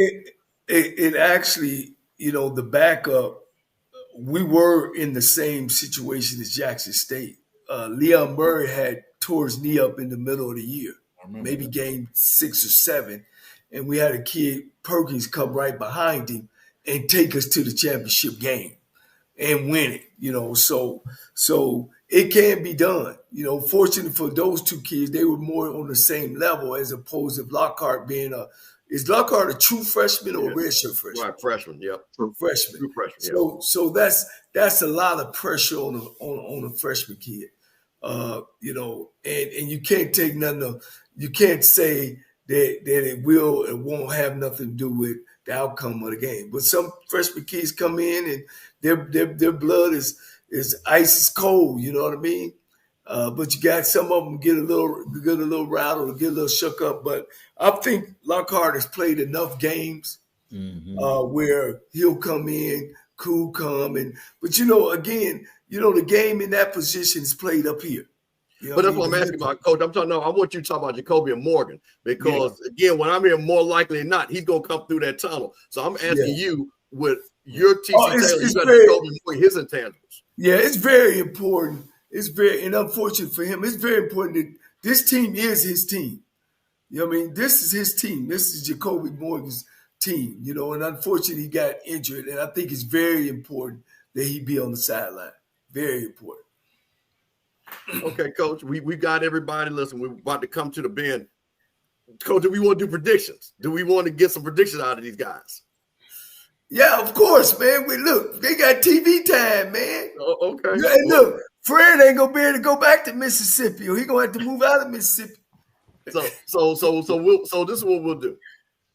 It actually, the backup, we were in the same situation as Jackson State. Leon Murray had tore his knee up in the middle of the year, maybe game 6 or 7. And we had a kid, Perkins, come right behind him and take us to the championship game and win it, So it can be done. Fortunately for those two kids, they were more on the same level as opposed to Lockhart being is Lockhart a true freshman or a redshirt freshman? Right, freshman, yep. Freshman. True freshman, So so that's a lot of pressure on a freshman kid. And you can't take nothing. You can't say that it will and won't have nothing to do with the outcome of the game. But some freshman kids come in and their blood is ice cold. You know what I mean? But you got some of them get a little rattled or get a little shook up. But I think Lockhart has played enough games where he'll come in, cool, calm, but again, the game in that position is played up here. But that's what I'm asking about, Coach. I want you to talk about Jacoby and Morgan because, again, when I'm here, more likely than not, he's going to come through that tunnel. So I'm asking you, with your TC Taylor, you got Jacoby and Morgan, his intangibles. Yeah, it's very important. And unfortunate for him, it's very important that this team is his team. This is his team. This is Jacoby Morgan's team, and unfortunately he got injured. And I think it's very important that he be on the sideline. Very important. Okay, Coach, we got everybody. Listen, we're about to come to the bend. Coach, do we want to do predictions? Do we want to get some predictions out of these guys? Yeah, of course, man. Look, they got TV time, man. Oh, okay. Yeah, look, Fred ain't gonna be able to go back to Mississippi, or he gonna have to move out of Mississippi. So this is what we'll do.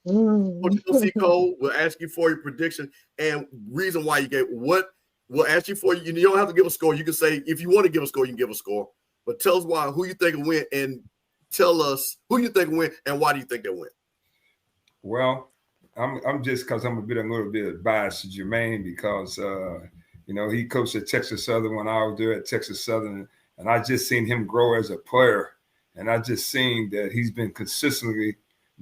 Coach Cole, we'll ask you for your prediction and reason why you gave what. We'll ask you for you. You don't have to give a score. You can say if you want to give a score, you can give a score. But tell us who you think will win, and tell us who you think will win and why do you think they'll win. Well, I'm just because I'm a little bit biased to Jermaine because he coached at Texas Southern when I was there at Texas Southern, and I just seen him grow as a player, and I just seen that he's been consistently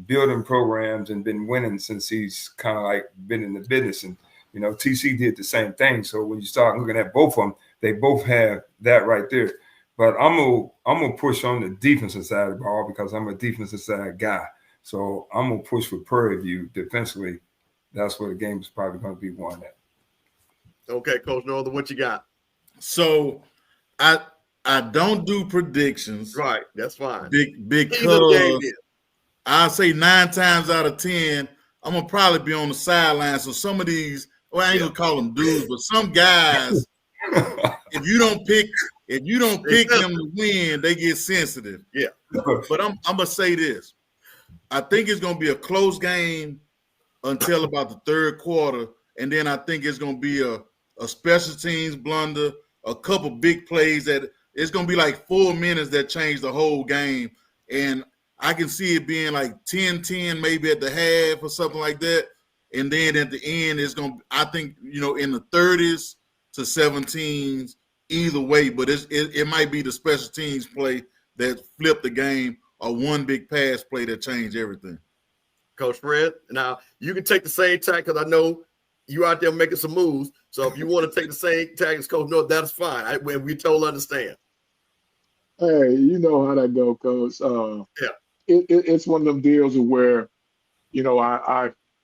building programs and been winning since he's kind of like been in the business. And TC did the same thing. So when you start looking at both of them, they both have that right there. But I'm gonna push on the defensive side of the ball because I'm a defensive side guy. So I'm gonna push for Prairie View defensively. That's where the game is probably going to be won at. Okay, Coach Northern, what you got? So I don't do predictions. Right, that's fine. Because I say 9 times out of 10, I'm gonna probably be on the sideline. So some of these, I ain't gonna call them dudes, but some guys, if you don't pick them to win, they get sensitive. Yeah. But I'm gonna say this. I think it's gonna be a close game until about the third quarter, and then I think it's gonna be a special teams blunder, a couple big plays that it's gonna be like 4 minutes that change the whole game. And I can see it being like 10-10 maybe at the half or something like that. And then at the end, it's going to, I think, in the 30s to 17s either way. But it might be the special teams play that flipped the game or one big pass play that changed everything. Coach Fred, now you can take the same tack because I know you out there making some moves. So if you want to take the same tack as Coach North, that's fine. We totally understand. Hey, you know how that go, Coach. Yeah. It's one of them deals where,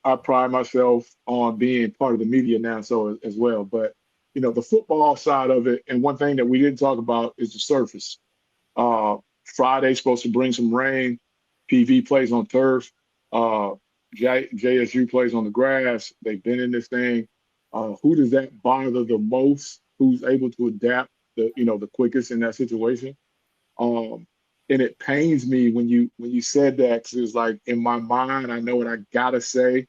I pride myself on being part of the media now, so as well. But, the football side of it, and one thing that we didn't talk about is the surface. Friday's supposed to bring some rain. PV plays on turf. JSU plays on the grass. They've been in this thing. Who does that bother the most? Who's able to adapt the quickest in that situation? And it pains me when you said that, because it's like in my mind, I know what I gotta say.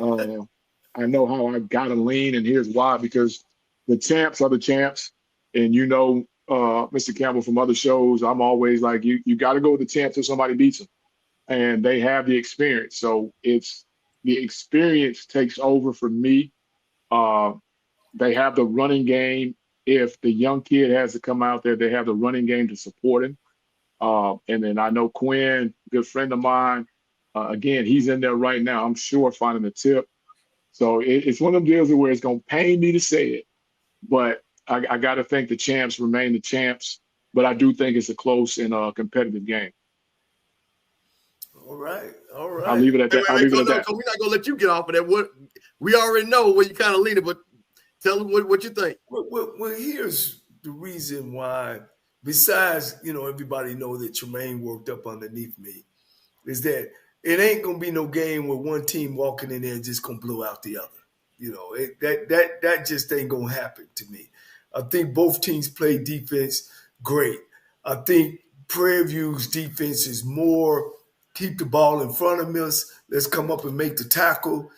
I know how I gotta lean, and here's why: because the champs are the champs, and Mr. Campbell from other shows, I'm always like, you got to go with the champs till somebody beats them. and they have the experience. So it's the experience takes over for me. They have the running game. If the young kid has to come out there, they have the running game to support him. And then I know Quinn, good friend of mine, again, he's in there right now, I'm sure, finding the tip. So it's one of them deals where it's going to pain me to say it, but I got to think the champs remain the champs. But I do think it's a close and competitive game. All right. I'll leave it at that. We're not going to let you get off of that. What we already know where you kind of leaning, but tell them what you think. Well, here's the reason why. Besides, everybody know that Tremaine worked up underneath me, is that it ain't gonna be no game where one team walking in there and just gonna blow out the other. That just ain't gonna happen to me. I think both teams play defense great. I think Prairie View's defense is more keep the ball in front of us. Let's come up and make the tackle.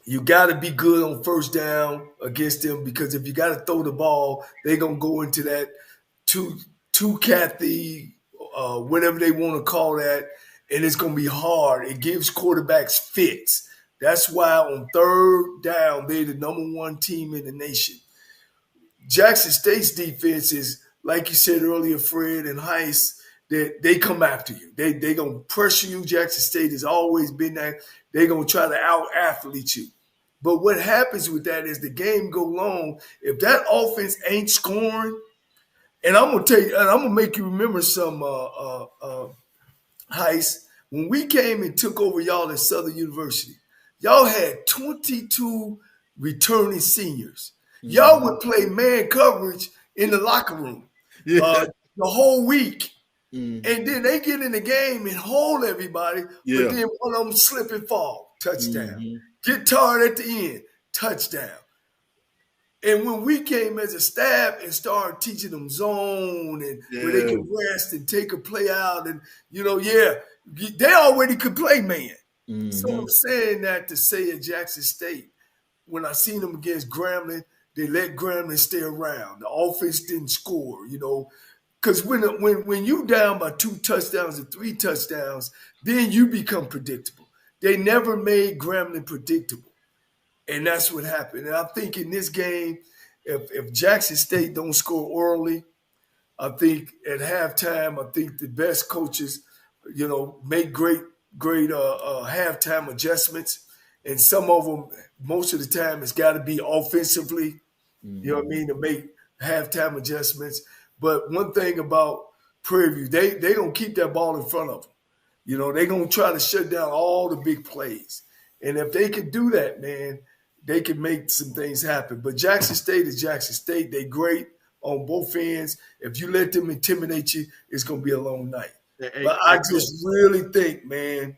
You got to be good on first down against them, because if you got to throw the ball, they're going to go into that two Kathy, whatever they want to call that, and it's going to be hard. It gives quarterbacks fits. That's why on third down, they're the number one team in the nation. Jackson State's defense is, like you said earlier, Fred and Heiss, they come after you. They going to pressure you. Jackson State has always been that. They're going to try to out-athlete you. But what happens with that is the game go long. If that offense ain't scoring, and I'm going to tell you, and I'm going to make you remember some, Heiss, when we came and took over y'all at Southern University, y'all had 22 returning seniors. Y'all would play man coverage in the locker room the whole week. And then they get in the game and hold everybody, but then one of them slip and fall, touchdown. Get tired at the end, touchdown. And when we came as a staff and started teaching them zone and where they could rest and take a play out and, they already could play man. So I'm saying that to say at Jackson State, when I seen them against Grambling, they let Grambling stay around. The offense didn't score, because when you down by 2 touchdowns or 3 touchdowns, then you become predictable. They never made Grambling predictable, and that's what happened. And I think in this game, if Jackson State don't score early, I think at halftime, I think the best coaches, make great halftime adjustments, and some of them, most of the time, it's got to be offensively. You know what I mean, to make halftime adjustments. But one thing about Prairie View, they don't keep that ball in front of them. They're going to try to shut down all the big plays. And if they can do that, man, they can make some things happen. But Jackson State is Jackson State. They're great on both ends. If you let them intimidate you, it's going to be a long night. But I just really think, man,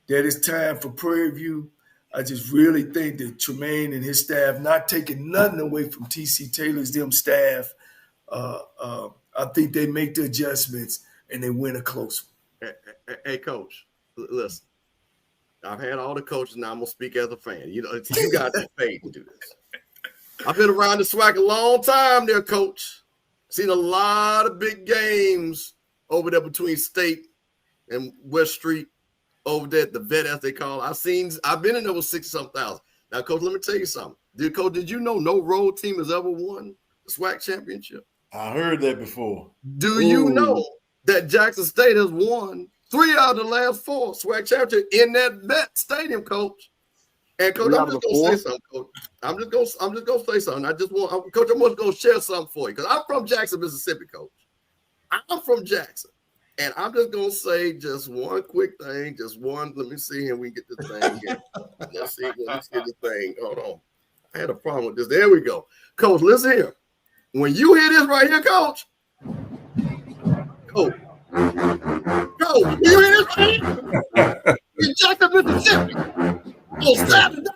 that it's time for Prairie View. I just really think that Tremaine and his staff, not taking nothing away from T.C. Taylor's staff, I think they make the adjustments and they win a close one. Hey, Coach, listen. I've had all the coaches. Now I'm going to speak as a fan. You got the faith to do this. I've been around the SWAC a long time there, Coach. Seen a lot of big games over there between State and West Street, over there at the vet, as they call it. I've been in there with 60-something thousand. Now, Coach, let me tell you something. Did you know no road team has ever won the SWAC championship? I heard that before. Do you know that Jackson State has won 3 out of the last 4 SWAC championships in that stadium, Coach? And Coach, I'm just gonna say something, Coach. I'm just gonna say something. Coach, I'm just gonna share something for you, because I'm from Jackson, Mississippi, Coach. I'm from Jackson, and I'm just gonna say just one quick thing, let me see here. We get this thing here. Let's get this thing. Hold on. I had a problem with this. There we go, Coach. Listen here. When you hear this right here, Coach. You hear this right here? In Jackson, Mississippi. On Saturday,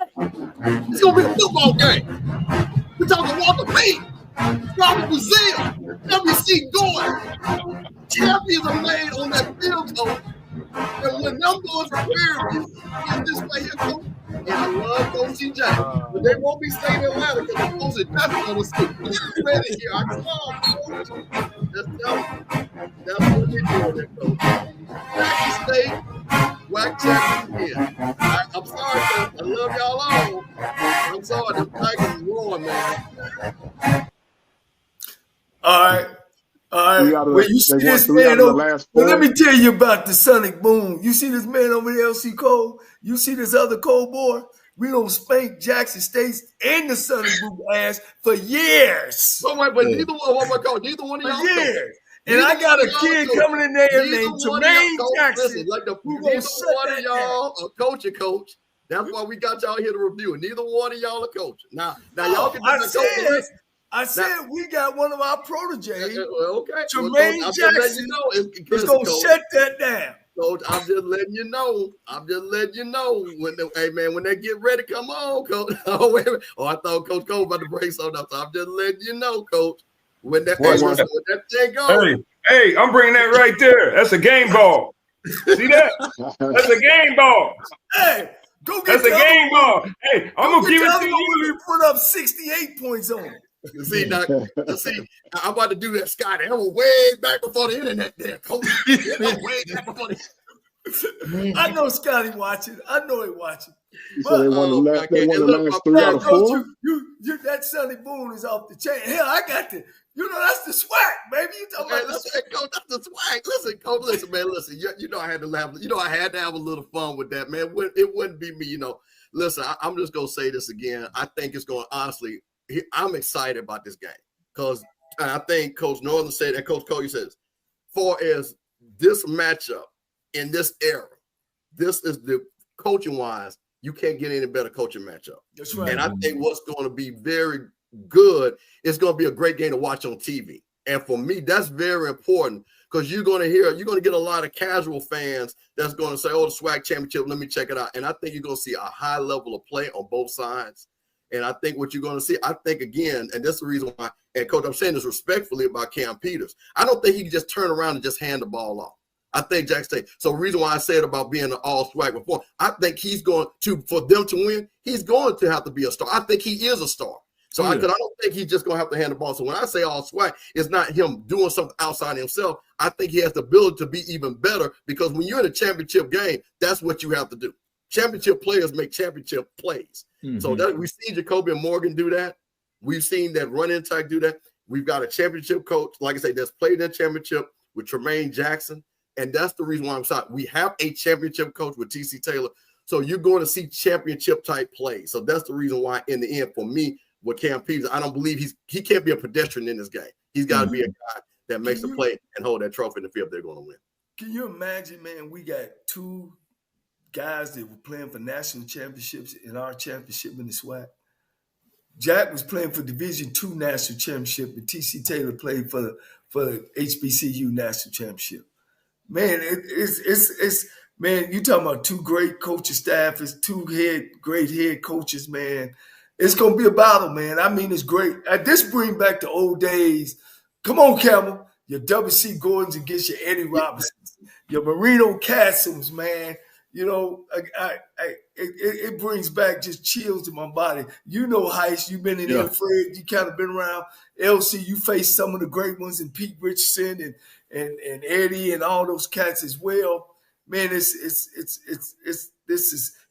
it's gonna be a football game. We're talking Walter Payne, Robert Brazil, W.C. Gordon. Champions are made on that field, Coach. And when them boys are wearing this right here, Coach, and I love Coach C. Jackson, but they won't be staying in Atlanta because the Coach is not going to sit ready here. I saw Coach. That's what we do there, Coach. Jackson State, SWAC Championship. I'm sorry, Coach. I love y'all all. I'm sorry, the Tigers is rolling, man. All right. Well, you see this man over, well, let me tell you about the Sonic Boom. You see this man over there, LC Cole? You see this other Cole boy? We don't spank Jackson State and the Sonic Boom ass for years. But neither one of y'all. Years. And I got a kid coming in there named Jermaine Jackson. Neither one of y'all a coach. That's why we got y'all here to review it. Neither one of y'all a coach. Now y'all can I said we got one of our proteges, okay. Jermaine Jackson, is going to shut that down. Coach, I'm just letting you know. When they get ready, come on, Coach. I thought Coach Cole about to break something up. So I'm just letting you know, Coach. When that thing goes. Hey, I'm bringing that right there. That's a game ball. See that? That's a game ball. Hey, go get that's a game ball. Hey, I'm gonna give it to you. We put up 68 points on it. See, I'm about to do that, Scotty. I was way back before the internet there, Coach. Way back before the I know Scotty watching. I know he watching. So they won the last 3 out of 4. You, that Sonny Boone is off the chain. Hell, I got the. That's the SWAC, baby. You talking about Coach? That's the SWAC. Listen, Coach. Listen, man. Listen. I had to laugh. I had to have a little fun with that, man. It wouldn't be me. Listen. I'm just gonna say this again. I think it's going. Honestly, I'm excited about this game because I think Coach Northern said and Coach Cole says, far as this matchup in this era, this is the coaching wise. You can't get any better coaching matchup. That's right. And I think what's going to be very good is going to be a great game to watch on TV. And for me, that's very important because you're going to get a lot of casual fans that's going to say, oh, the SWAC Championship, let me check it out. And I think you're going to see a high level of play on both sides. And I think what you're going to see, again, and that's the reason why, and Coach, I'm saying this respectfully about Cam Peters. I don't think he can just turn around and just hand the ball off. I think Jackson State. So the reason why I said about being an all SWAC before, I think he's going to, for them to win, he's going to have to be a star. I think he is a star. So I don't think he's just going to have to hand the ball. So when I say all SWAC, it's not him doing something outside himself. I think he has the ability to be even better because when you're in a championship game, that's what you have to do. Championship players make championship plays. Mm-hmm. So that we've seen Jacoby and Morgan do that. We've seen that running attack do that. We've got a championship coach, like I say, that's played that championship with Tremaine Jackson. And that's the reason why I'm excited. We have a championship coach with TC Taylor. So you're going to see championship type plays. So that's the reason why in the end, for me, with Cam Peters, I don't believe he can't be a pedestrian in this game. He's got to be a guy that makes the play and hold that trophy in the field they're going to win. Can you imagine, man, we got 2 guys that were playing for national championships in our championship in the SWAC. Jack was playing for Division II national championship, and TC Taylor played for the HBCU national championship. Man, it's man, you talking about 2 great coaching staffers, 2 great head coaches, man. It's gonna be a battle, man. I mean, it's great. This brings back the old days. Come on, Campbell. Your W.C. Gordons against your Eddie Robinsons, your Marino Castles, man. It brings back just chills to my body. Heist, you've been in there, Fred. You kind of been around. LC, you faced some of the great ones, and Pete Richardson and Eddie and all those cats as well. Man, it's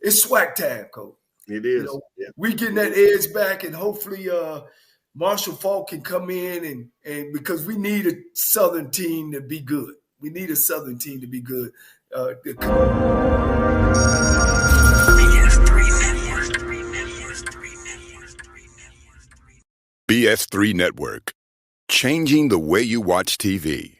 SWAC time, Coach. It is. We getting that edge back, and hopefully Marshall Falk can come in and because we need a Southern team to be good. We need a Southern team to be good. BS3 Network, changing the way you watch TV.